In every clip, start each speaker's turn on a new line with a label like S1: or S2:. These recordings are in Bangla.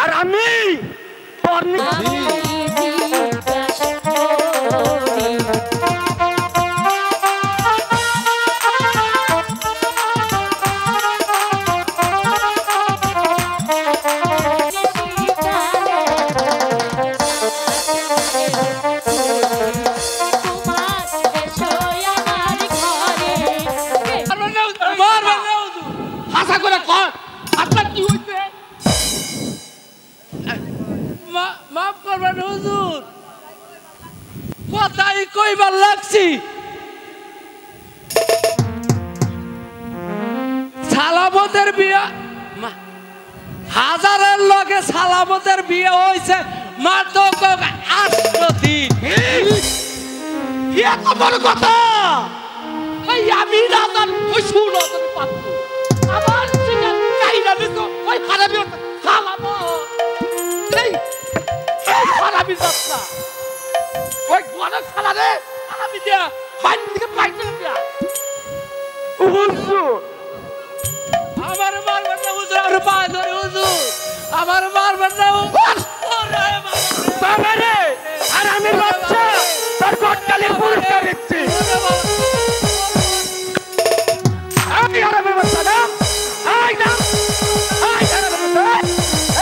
S1: আর আমি
S2: মাফ করবেন হুজুর, কথাই কইবার লাগছি। সালামতের বিয়া হাজারের লগে সালামতের বিয়ে হয়েছে মাত্র 8 দিন।
S1: এত বড় কথা
S2: আমি রাজার ওই সুনজর পাত্র আমার সেটা চাইনা দিত ওই খারাপি সালামত এই খারাপি যাত্রা ওই গণক সালা রে খারাপি দিয়া বাইরে থেকে বাইরে দিয়া
S1: হুজুর
S2: আমার মারবেন না হুজুর, আর পা ধরে হুজুর আমার মারবেন না
S1: বাবা রে। আর আমি বাচ্চা তার গটকালের পুরস্কার দিচ্ছি। আমি আরামের বাচ্চা না আই না আই আরামের বাচ্চা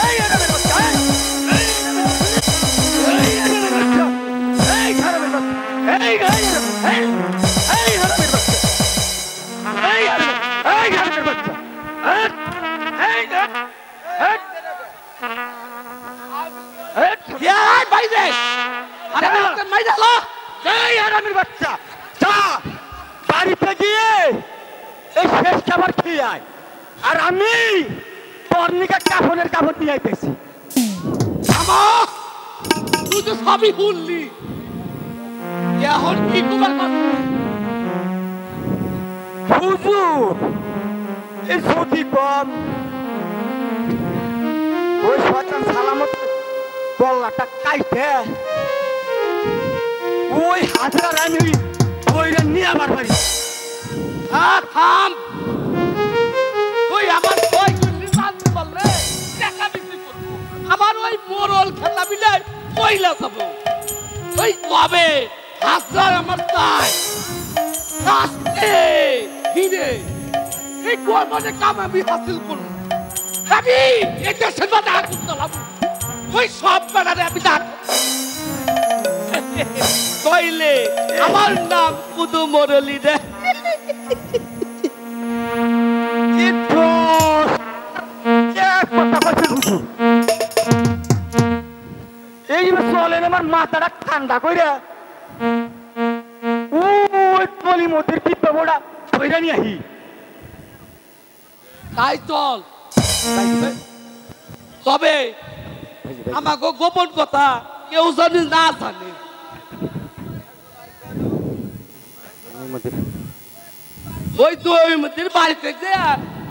S1: এই আরামের বাচ্চা এই আরামের বাচ্চা এই আরামের বাচ্চা এই আরামের বাচ্চা এই আরামের বাচ্চা এই বাইরে আরামের বাচ্চা যা বাড়িতে গিয়ে এই শেষ খাবার খেয়ে আয়। আর আমি পর্ণিকা কাফনের কাপড় নিয়ে আইতেছি।
S2: তুই তো সবই ভুললি, এখন কি তোমার
S1: হুজুর এই ছুটি কম ওই শয়তান সালামত গলাটা কাইটে ওই হাজার আমি ওইটা নিয়ে আমার বাড়ি
S2: থাম। তুই আমার ওই জানতে পারলে টাকা বিক্রি করবো, আবার ওই মোরল খেলা বিলাই পয়লা যাবো। ওই কবে হাজার আমার তাই আজকে হিরে এই গরমে কাম আমি হাসিল করবো। আমি এটা সেবা না করতে লাগবো ওই সব বেড়ারে আমি ডাক কইলে আমার নাম কুদু মরলি রে।
S1: এই চলেন আমার মাথাটা ঠান্ডা কইরা ওই টলি মধ্যে পিপ্পা কইরা নিয়ে আহি
S2: তাই চল। তবে আমাকে গোপন কথা কেউ জানি না জানে। ওই তো ওই বাড়িতে যে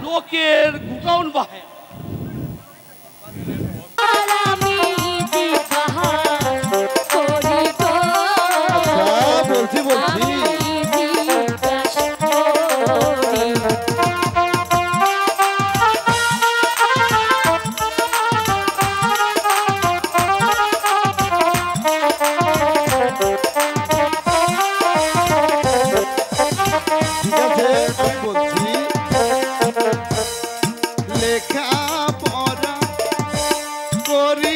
S2: লোকের গুটাউন বাহে
S3: বলছি লেখা পড়া করে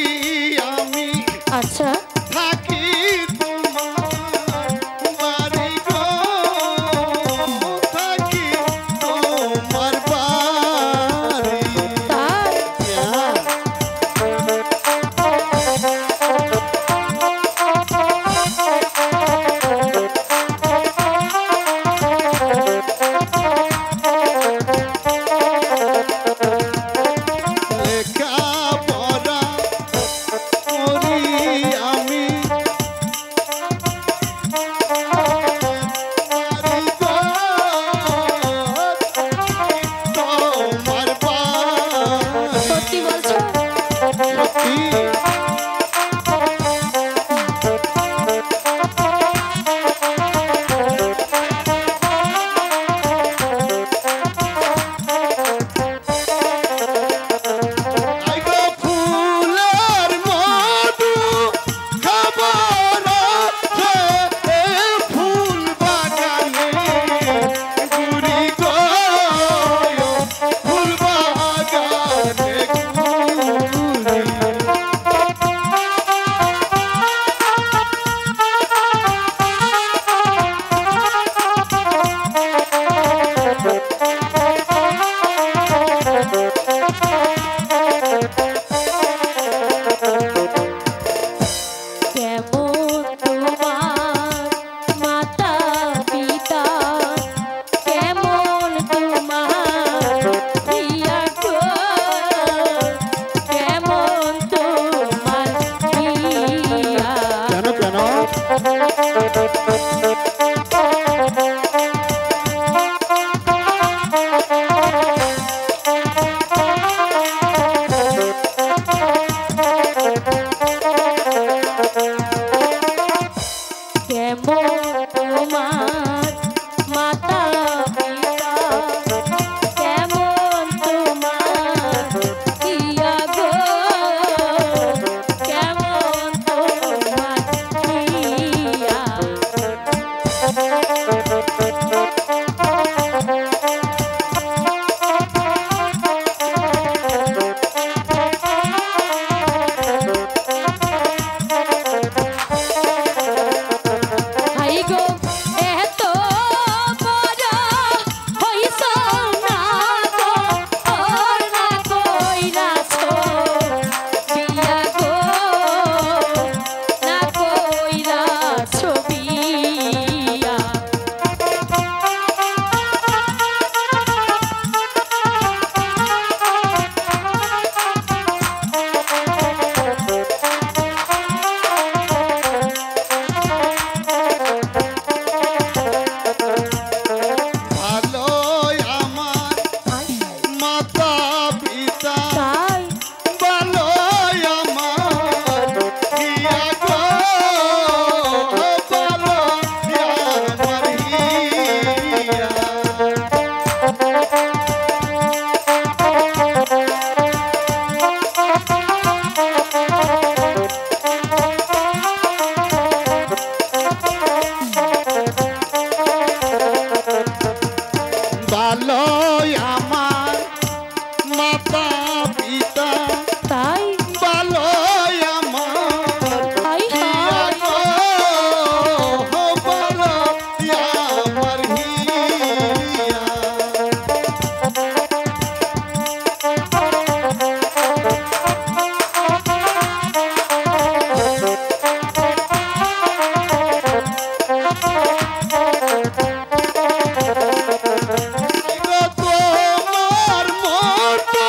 S3: তোমার মাতা পিতা কেমন তোমার ইয়া গো কেমন তোমার ইয়া হাই গো এত বড় হইছ না গো ওর না কইরাছ বিয়া গো না কইরাছ বিয়া
S4: ভালো আমার মাতা পিতা
S3: তাই
S4: ভালো আমার হিয়া গো ভালো আমার হিয়া ভালো আমার মাতা পিতা
S3: তাই
S4: ভালো আমার
S3: হাই
S4: হিয়া
S3: হাই
S4: গো ভালো আমার হিয়া তোমার মতো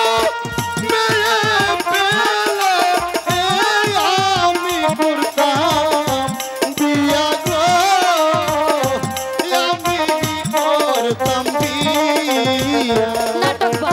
S4: মেয়ে পেলে আমি করতাম বিয়া গো আমি করতাম বিয়া
S3: নাটক বা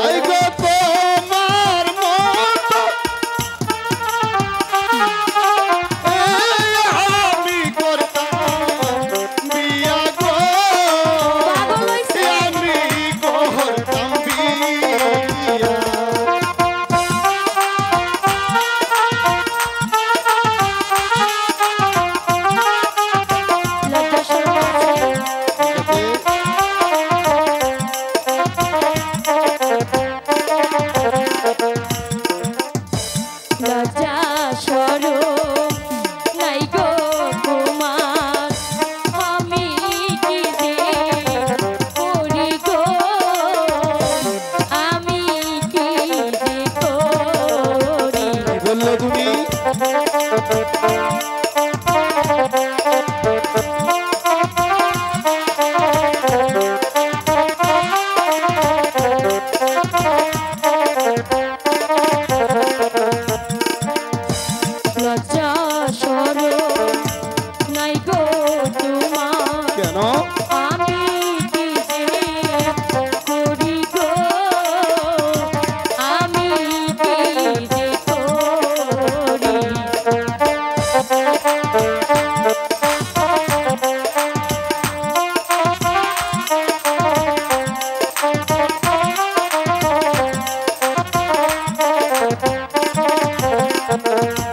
S4: আই গো তোমার মতো আমি করতাম বিয়া গো
S3: পাগল হইছে
S4: আমি করতাম বিয়া
S3: লজ্জা শরম আছে লজ্জা শরম নাই গো তোমার আমি কি যে করি গো আমি কি যে করি
S4: কি বললো তুমি
S3: লজ্জা শরম নাই গো তোমার
S4: কেন
S3: আমি কি যে করি গো আমি কি যে করি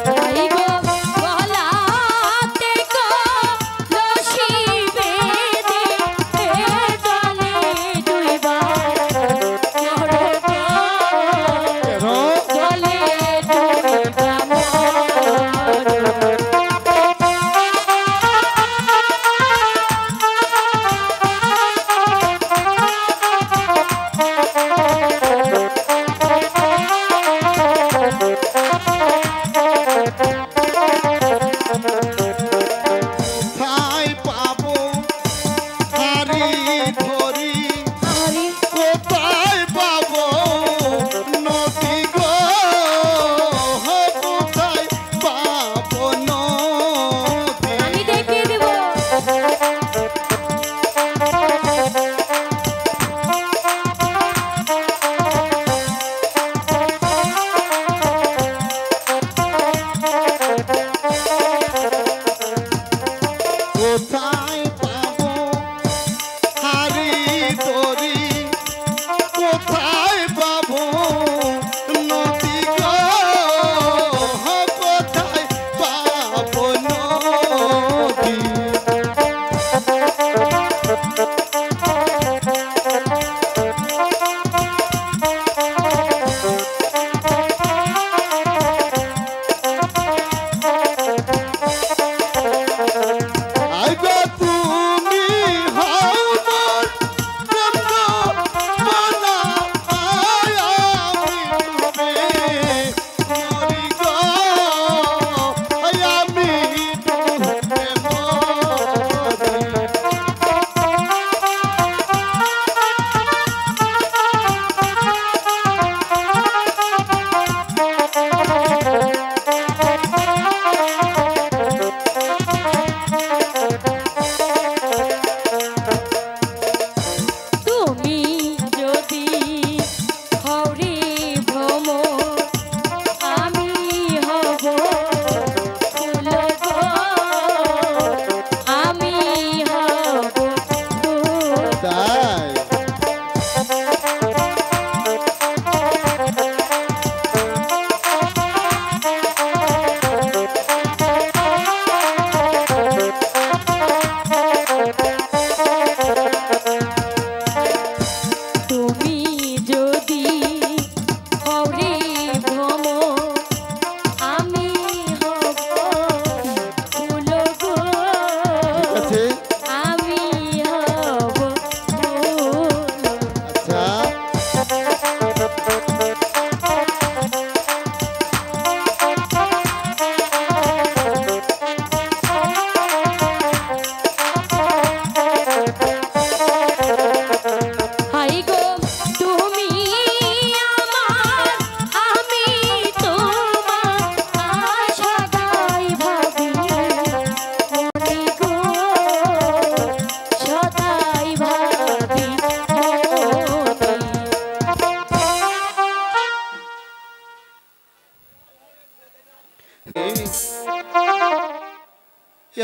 S3: হাই গো গলাতে গো রশি বেঁধে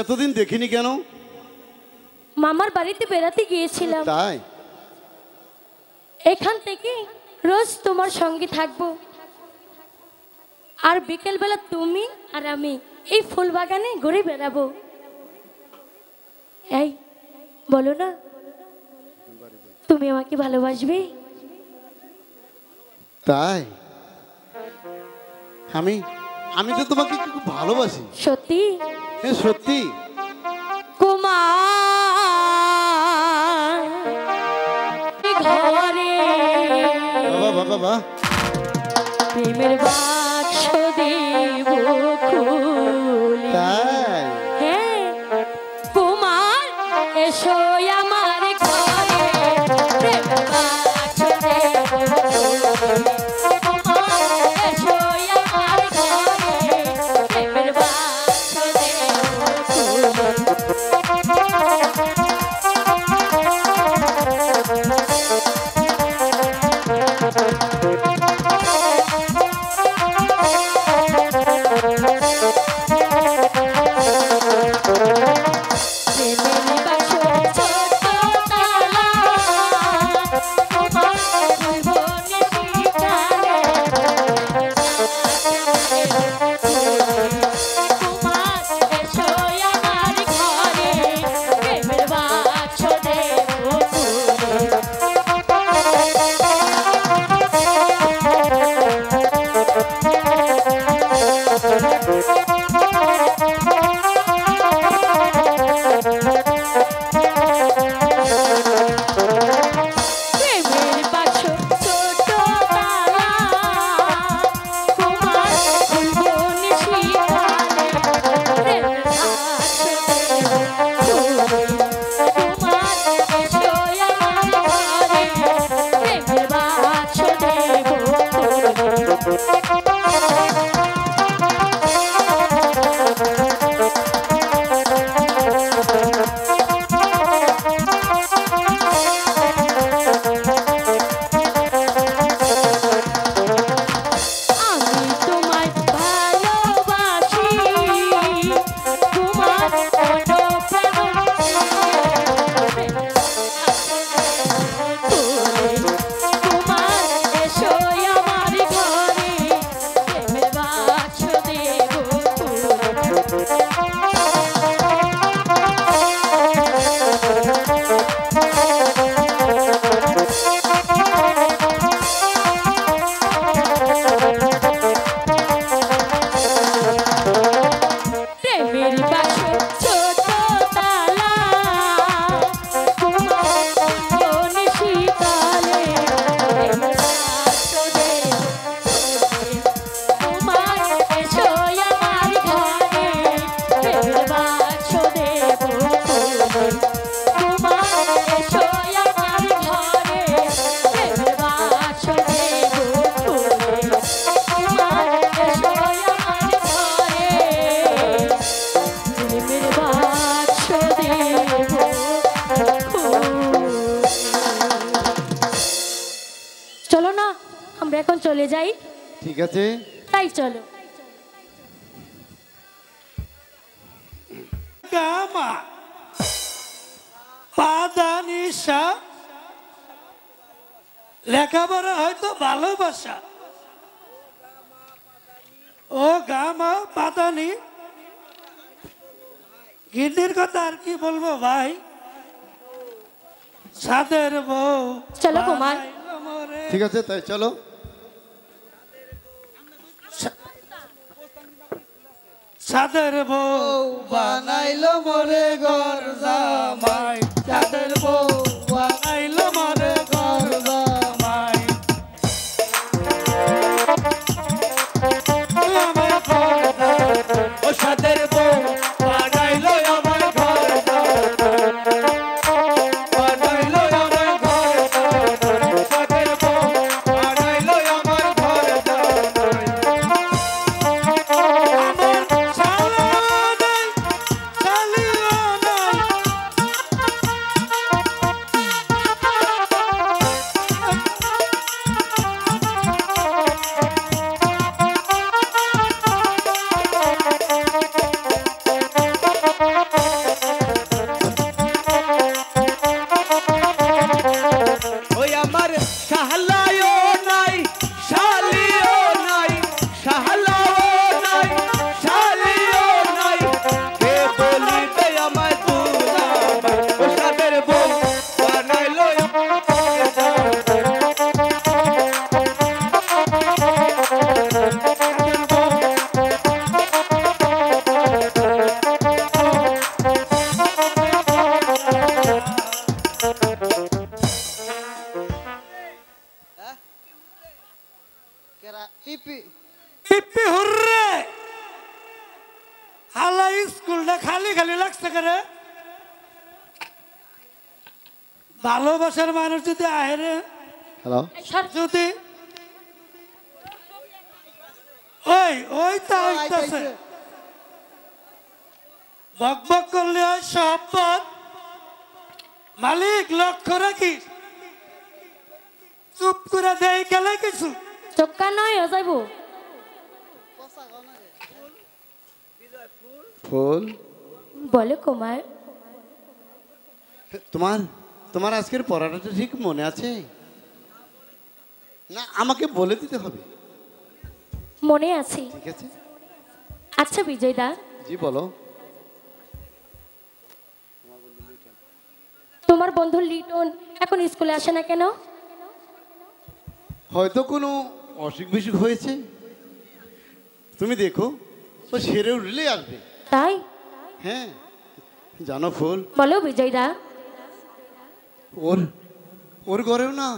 S4: এতদিন দেখিনি কেন?
S3: মামার বাড়িতে বেড়াতে গিয়েছিলাম,
S4: তাই?
S3: এখান থেকে রোজ তোমার সঙ্গে থাকবো, আর বিকেলবেলা তুমি আর আমি এই ফুল বাগানে ঘুরে বেড়াবো। এই বলো না, তুমি আমাকে ভালোবাসবে?
S4: তাই? আমি আমি তো তোমাকে খুব ভালোবাসি।
S3: সত্যি?
S4: হ্যাঁ সত্যি।
S3: কুমার ঘরে
S4: বাবা বাবা বাবা,
S3: প্রেমের বাক্স দেব খুলে।
S4: তাই?
S3: হ্যাঁ কুমার এসো আমার ঘরে, প্রেমের বাক্স দেব খুলে। কুমার এসো আমার ঘরে, প্রেমের বাক্স দেব খুলে। প্রেমের বাক্স ছোট তালা, তোমার খুলবো নিশিকালে। কুমার এসো আমার ঘরে, প্রেমের বাক্স দেব খুলে। প্রেমের বাক্স ছোট তালা, কুমার খুলবো নিশিকালে। প্রেমের বাক্স দেব খুলে। কুমার এসো আমার ঘরে, প্রেমের বাক্স দেব আমি তোমায় ভালোবাসি, তোমার কুমার এসো আমার ঘরে, প্রেমের বাক্স দেব প্রেমের বাক্স ছোট তালা, কুমার খুলবো নিশিকালে। প্রেমের বাক্স দেব কুমার এসো আমার ঘরে, প্রেমের বাক্স দেব কুমার এসো আমার ঘরে, প্রেমের বাক্স দেব কুমার এসো আমার ঘরে, প্রেমের বাক্স দেব। চলো না আমরা এখন চলে যাই।
S4: ঠিক আছে।
S3: তাই চলো।
S2: গামা পাদানিসা, লেখাপড়া হয়তো ভালোবাসা। ও গামা পাদানি, গিন্নির কথা আর কি বলবো ভাই। সাদের বউ
S3: চলো কুমার।
S2: বানাইলো মোরে।
S4: ঠিক আছে, তাই চলো।
S2: সাদের বউ বানাইলো মোরে ঘর জামাই, সাদের বউ বানাইলো মোরে ঘর জামাই। আমার ঘর জামাই, ও সাদের বউ বানাইলো আমার ঘর জামাই, বানাইলো আমার ঘর জামাই, সাদের বউ বানাইলো আমার ঘর জামাই। আমার শালা নাই, শালিও নাই,
S5: পিপি
S2: পিপি হুররে হালা স্কুলটা খালি খালি লাগছে করে ভালোবাসার মানুষ যদি আহেরে
S4: হ্যালো
S2: যদি ওই ওই তো হইতাছে বক বক করলে হয় সব পথ মালিক লক্ষ্য রাখিস চুপ করে দেয় গেলে কিছু
S3: চক্কা নয় হয়ে যাইব।
S4: ফুল
S3: বলে কুমার,
S4: তোমার তোমার আজকের পড়াটা তো ঠিক মনে আছে না? আমাকে বলে দিতে হবে।
S3: মনে আছে।
S4: ঠিক আছে,
S3: আচ্ছা বিজয়দা,
S4: জি বলো।
S3: তোমার বন্ধু লিটন এখন স্কুলে আসে না কেন?
S4: হয়তো কোনো অসুখ বিসুখ হয়েছে, তুমি দেখো ও সেরে উঠলে আসবে।
S3: তাই?
S4: হ্যাঁ জানো ফুল,
S3: বলো বিজয়দা।
S4: ওর ওর ঘরেও না,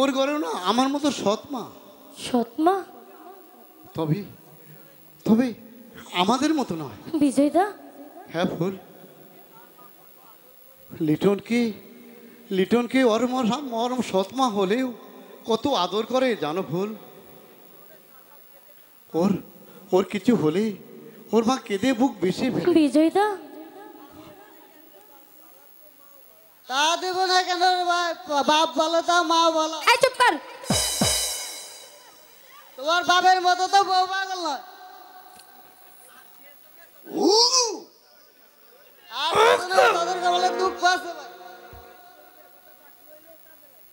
S4: ওর ঘরেও না আমার মতো সৎ মা,
S3: সৎমা?
S4: তবে তবে আমাদের মতো নয়।
S3: বিজয়দা,
S4: হ্যাঁ ফুল, লিটনকে ওর সৎ মা হলেও কত আদর করে জানো ফুল। ওর ওর কিছু হলে ওর মা কেঁদে বুক বেশি ফেলে।
S3: বিজয়দা,
S5: তা দেবো না কেন রে ভাই? বাপ বলো তা মা বলো,
S3: এই চুপ কর।
S5: তোমার বাপের মতো তো বউ পাগল নয়। আর তাদেরকে বলে দুঃখ আছে ভাই।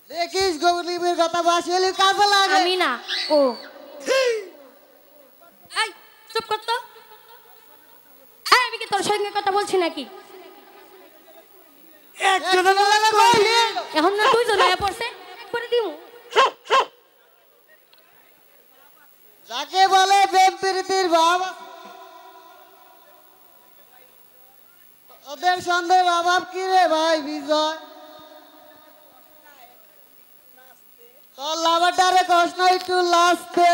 S5: দেখিস গরিবের কথা বাসিলি কাজে লাগে।
S3: আমি না, ও। এই চুপ কর তো। এই আমি কি তোর সঙ্গে কথা বলছি নাকি?
S2: একজনের
S5: লাগে কইলি।
S3: এখন না দুইজন হয়ে পড়ছে, একবারে দিমু।
S5: যাকে বলে প্রেম প্রীতির ভাব, ওদের সন্দেহের অভাব কি রে ভাই বিজয়? তোর লাভাটারে কষ্ট একটু লাস্টে।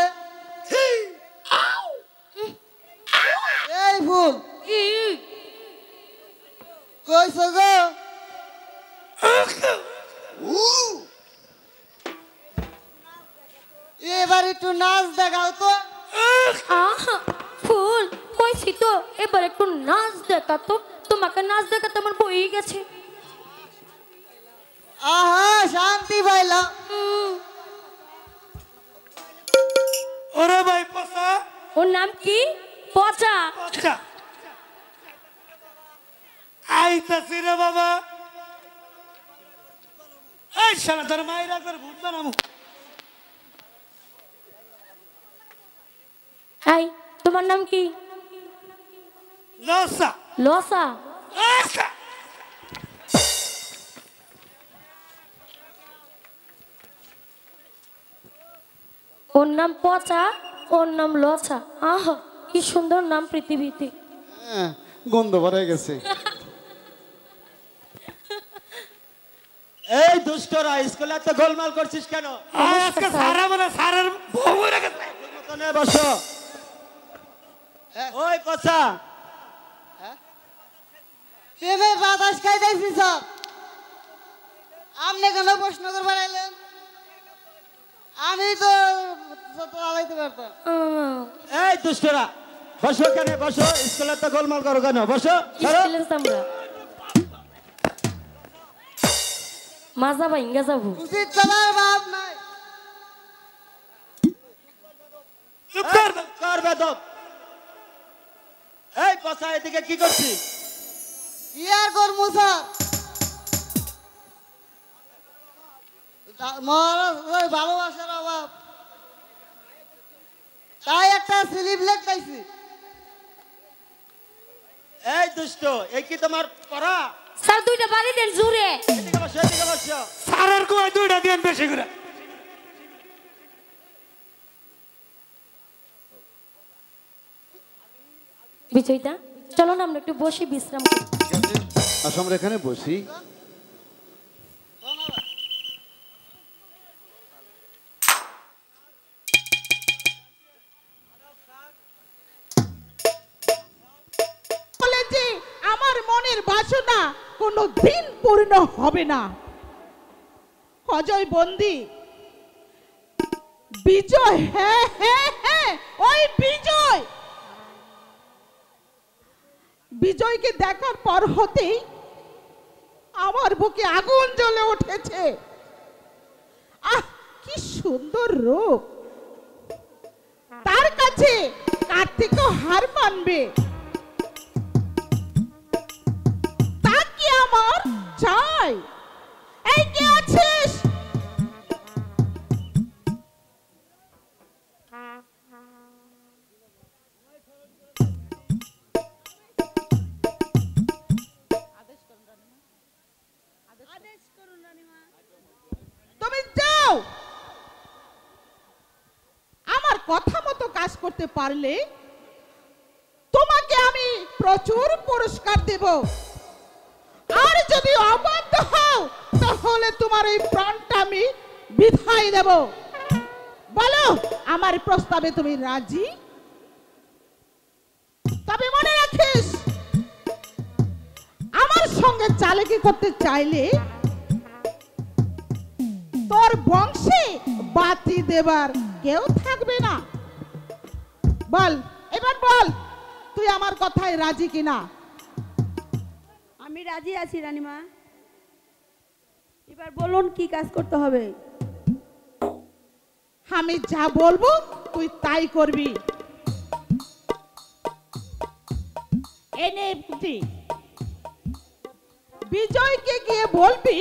S5: এই ফুল
S3: কি?
S5: কইছো গো? এবার একটু নাচ দেখাও তো।
S3: আহা, ফুল কইছি তো এবার একটু নাচ দেখা তো। তোমাকে নাচ দেখাতে আমার বই গেছে।
S5: আহা শান্তি পাইলাম।
S2: ওরে ভাই পচা
S3: ওর নাম কি? পচা।
S2: পচা আইতাছি রে বাবা। এই শালা তোর মায়ের একবার ভূত বানামু।
S3: এই তোমার নাম কি?
S2: লসা
S3: লসা।
S2: লসা
S3: ওর নাম পচা, ওর নাম লসা। আহা কি সুন্দর নাম পৃথিবীতে।
S4: হ্যাঁ গন্ধ ভরে গেছে।
S1: এই দুষ্টরা স্কুলে তো গোলমাল করছিস কেন?
S2: আজকে সারা মানে সারের বউ হয়ে গেছে।
S1: মতো নে বসো। ওই পচা,
S5: প্রেমের বাতাস খাইতেছি সব। আপনি কেন প্রশ্ন করবার এলেন? আমি তো আলাইতে পারতাম।
S1: এই দুষ্টরা বসো, কেন বসো? স্কুলে তো গোলমাল করো কেন? বসো। ছাড়ো।
S3: আমরা মাজা ভাঙ্গা যাবো।
S5: উচিত চলার ভাব নাই।
S2: চুপ কর।
S1: কর বেদব। এই পচা এদিকে কি করছিস?
S5: কি আর করবো স্যার? ওই ভালোবাসার অভাব, তাই একটা স্লিপ লেখাইছি।
S1: এই দুষ্ট, এই কি তোমার পড়া?
S3: স্যার দুইটা বাড়ি দেন জুড়ে।
S1: এদিকে বসো, এদিকে বসো।
S2: সারের কোয়ায় দুইটা দিন বেশি করে।
S3: বিজয়দা চলো না আমরা একটু বসে বিশ্রাম করি।
S4: ঠিক আছে, আসো আমরা এখানে বসি।
S6: বাসনা কোনো দিন পূর্ণ হবে না। অজয় বন্দী বিজয়, হ্যাঁ হ্যাঁ হ্যাঁ, ওই বিজয়, বিজয়কে দেখার পর হতেই আমার বুকে আগুন জ্বলে উঠেছে। আহ, কি সুন্দর রূপ! তার কাছে কার্তিকও হার মানবে। তা কি আমার চাই? এই কে আছিস? তুমি যাও। আমার কথা মতো কাজ করতে পারলে তোমাকে আমি প্রচুর পুরস্কার দেব, আর যদি অবাধ্য হও তাহলে তোমার এই প্রাণটা আমি বিধায় দেব। বলো, আমার প্রস্তাবে তুমি রাজি? তবে মনে রাখিস, আমার সঙ্গে চালাকি করতে চাইলে তোর বংশে বাতি দেবার কেউ থাকবে না। বল, এবার বল, তুই আমার কথায় রাজি কিনা?
S7: আমি রাজি আছি রানীমা। এবার বলুন কি কাজ করতে হবে?
S6: আমি যা বলবো তুই তাই করবি। এনে পুঁটি, বিজয়কে গিয়ে বলবি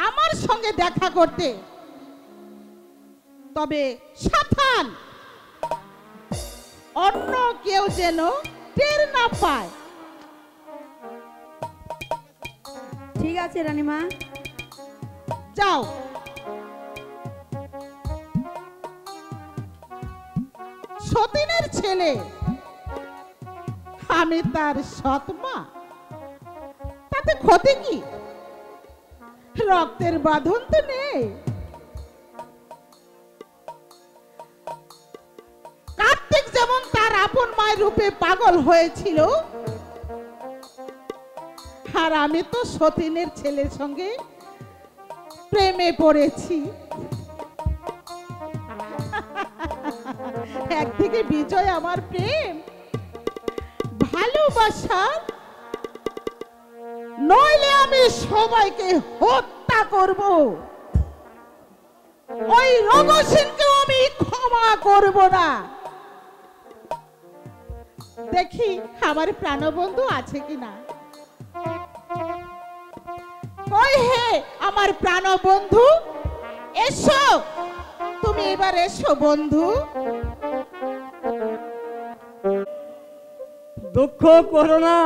S6: আমার সঙ্গে দেখা করতে, তবে সাবধান, অন্য কেউ যেন টের না পায়।
S7: ঠিক আছে রানীমা।
S6: যাও। সতীনের ছেলে, আমি তার সৎমা, তাতে ক্ষতি কি? রক্তের বাঁধন তো নেই। কার্তিক যেমন তার আপন মায়ের রূপে পাগল হয়েছিল, আর আমি তো সতীনের ছেলের সঙ্গে প্রেমে পড়েছি। একদিকে বিজয় আমার প্রেম ভালোবাসা, নইলে আমি সবাইকে হত্যা করব। ওই রঘুসেনকেও আমি ক্ষমা করব না। দেখি আমার প্রাণবন্ধু আছে কিনা। কই হে আমার প্রাণবন্ধু, এসো, তুমি এবার এসো বন্ধু।
S1: দুঃখ করো না,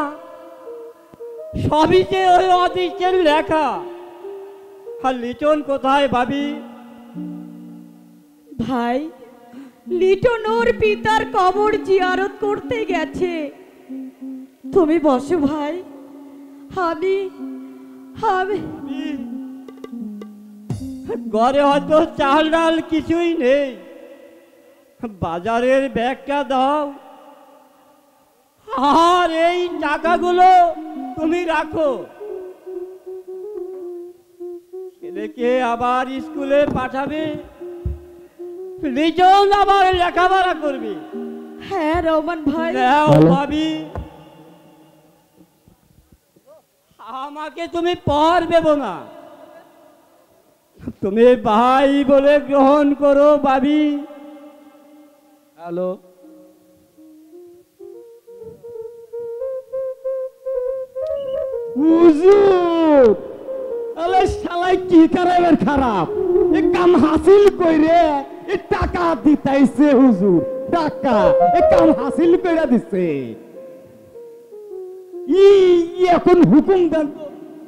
S1: সবই যে ওই অদৃষ্টের লেখা। আর লিটন কোথায় ভাবি?
S7: ভাই, লিটন ওর পিতার কবর জিয়ারত করতে গেছে। তুমি বসো ভাই, আমি
S1: ঘরে হয়তো চাল ডাল কিছুই নেই, বাজারের ব্যাগটা দাও, আর এই টাকাগুলো তুমি রাখো। ছেলেকে আবার স্কুলে পাঠাবে, লিটন আবার লেখাপড়া করবে।
S7: হ্যাঁ রহমান ভাই।
S1: ভাবি, আমাকে তুমি পর দেব না, তুমি ভাই বলে গ্রহণ করো ভাবি। হ্যালো, হুজুর, আরে শালাই কি কারাবের খারাপ, এ কাম হাসিল কইরে এ টাকা দিতাইছে হুজুর, টাকা এ কাম হাসিল কইরা দিছে। এখন হুকুম দেন তো,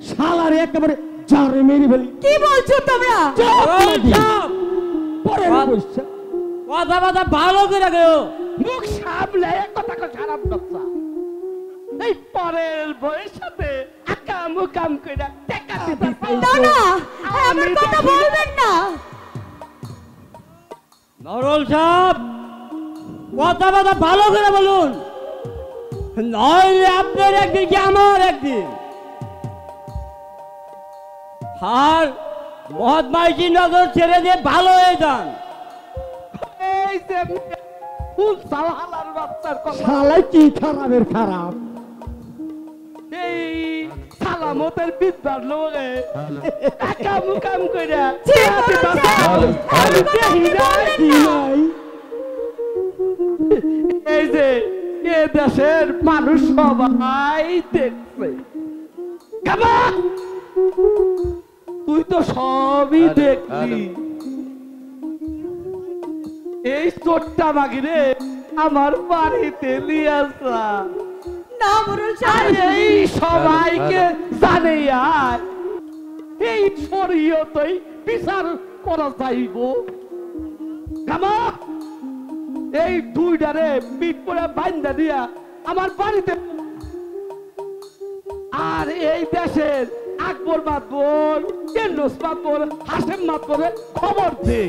S1: শালারে একেবারে জারে মেরে ফেলি।
S7: কি বলছো তোমরা?
S1: কথা কথা ভালো করে গেও, মুখ সামলে কথা খারাপ কথা। এই পরের বইয়ের সাথে আকাম উকাম কইরা টাকা দিতে
S7: না না, এমন কথা বলবেন না।
S1: নরল সাহেব, কথা কথা ভালো করে বলুন। নইলে আপনার একদিন কি আমার একদিন। আর মহাত্মাজি নগর ছেড়ে দিয়ে ভালো হয়ে যান।
S2: এই যে ফুল সালাহালার বাচ্চার কথা,
S1: শালাই কি খারাপের খারাপ।
S2: এই সালামতের বিদ্যার লোকে একা মুকাম কইরা
S7: জি বলছেন।
S2: আমি দেখি নাই,
S1: কি নাই
S2: এই যে এ দেশের মানুষ সবাই দেখছে। কাবা, তুই তো সবই দেখলি। এই চোটটা বাগিরে আমার বাড়িতে নিয়ে আসা,
S7: না মোরল
S2: আর
S7: সাহেব,
S2: এই সবাইকে জানে আর এই শরীয়তই বিচার করা যাইব। কামা, এই দুইটারে পিঠ করে বান্ধা দিয়া আমার বাড়িতে, আর এই দেশের আকবর মাতবর, কেন্দ্রস মাতবর, হাসেম মাতবরে খবর দে।